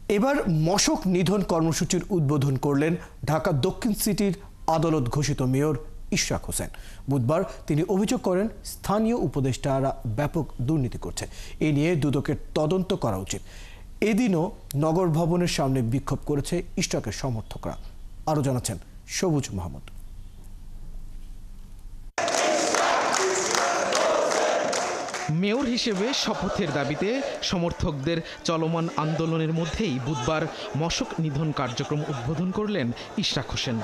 এবার মশক নিধন কর্মসূচির উদ্বোধন করলেন ঢাকা দক্ষিণ সিটির আদালত ঘোষিত মেয়র ইশরাক হোসেন। বুধবার তিনি অভিযোগ করেন স্থানীয় উপদেষ্টারা ব্যাপক দুর্নীতি করছে। এ নিয়ে দুদকের তদন্ত করা উচিত। এদিনও নগর ভবনের সামনে বিক্ষোভ করেছে ইশরাকের সমর্থকরা। আরও জানাচ্ছেন সবুজ মাহমুদ। মেয়র হিসেবে শপথের দাবিতে সমর্থকদের চলমান আন্দোলনের মধ্যেই বুধবার মশক নিধন কার্যক্রম উদ্বোধন করলেন ইশরাক হোসেন।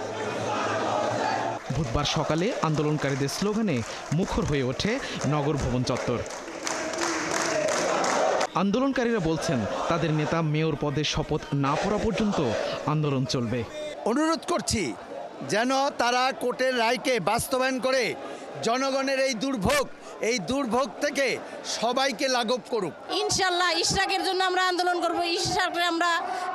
বুধবার সকালে আন্দোলনকারীদের স্লোগানে মুখর হয়ে ওঠে নগর ভবন চত্বর। আন্দোলনকারীরা বলছেন তাদের নেতা মেয়র পদে শপথ না পড়া পর্যন্ত আন্দোলন চলবে। অনুরোধ করছি যেন তারা কোর্টের রায়কে বাস্তবায়ন করে জনগণের এই দুর্ভোগ থেকে সবাইকে লাঘব করুক। ইনশাল্লাহ ইশরাকের জন্য আমরা আন্দোলন করব। ইশরাককে আমরা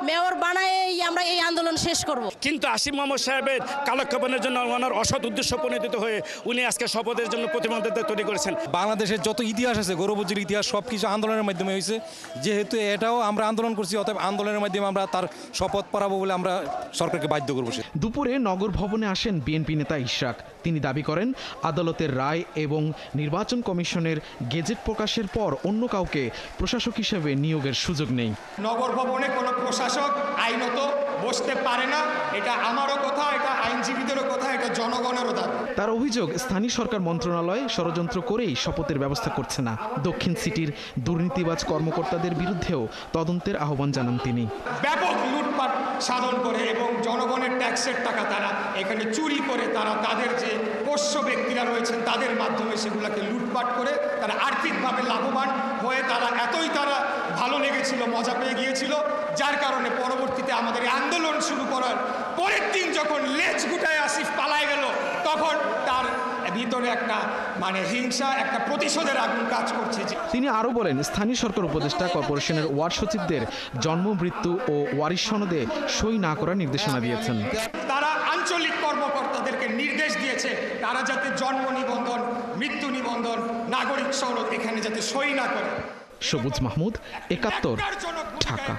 মেয়র বানায় আমরা এই আন্দোলন শেষ করব। কিন্তু আসিফ মাহমুদ সাহেবের কালক্ষেপণের জন্য ওনার অসৎ উদ্দেশ্য প্রণোদিত হয়ে উনি আজকে শপথের জন্য প্রতিবন্ধকতা তৈরি করেছেন। বাংলাদেশের যত ইতিহাস আছে গৌরবজ্জের ইতিহাস সব কিছু আন্দোলনের মাধ্যমে হয়েছে। যেহেতু এটাও আমরা আন্দোলন করছি, অতএব আন্দোলনের মাধ্যমে আমরা তার শপথ পড়াবো বলে আমরা সরকারকে বাধ্য করবো। দুপুরে নগর ভবনে আসেন বিএনপি নেতা ইশরাক। তিনি দাবি করেন আদালতের রায় এবং নির্বাচন কমিশনের গেজেট প্রকাশের পর অন্য কাউকে প্রশাসক হিসেবে নিয়োগের সুযোগ নেই। নগর ভবনে কোনো প্রশাসক আইনত বসতে পারে না। এটা আমারও কথা, এটা আইনজীবীদেরও কথা, এটা জনগণেরও দাবি। তার অভিযোগ স্থানীয় সরকার মন্ত্রণালয় ষড়যন্ত্র করেই শপথের ব্যবস্থা করছে না। দক্ষিণ সিটির দুর্নীতিবাজ কর্মকর্তাদের বিরুদ্ধেও তদন্তের আহ্বান জানান তিনি। ব্যাপক লুটপাট সাধন করে এবং জনগণের ট্যাক্সের টাকা তারা এখানে চুরি করে তারা তাদের যে পোষ্য ব্যক্তিরা রয়েছেন তাদের মাধ্যমে সেগুলোকে লুটপাট করে তারা আর্থিকভাবে লাভবান হয়ে তারা ভালো লেগেছিল, মজা পেয়ে গিয়েছিল, যার কারণে পরবর্তীতে আমাদের আন্দোলন শুরু করার পরের দিন যখন লেজ গুটায় আসিফ পালায় গেল তখন তার ভিতরে একটা হিংসা, একটা প্রতিশোধের আগুন কাজ করছে। তিনি আরও বলেন স্থানীয় সরকার উপদেষ্টা কর্পোরেশনের ওয়ার্ড সচিবদের জন্ম, মৃত্যু ও ওয়ারিশ সনদে সই না করার নির্দেশনা দিয়েছেন। তারা আঞ্চলিক কর্মকর্তাদেরকে নির্দেশ দিয়েছে তারা যাতে জন্ম নিবন্ধন, মৃত্যু নিবন্ধন, নাগরিক সনদ এখানে যাতে সই না করে। সবুজ মাহমুদ, ৭১, ঢাকা।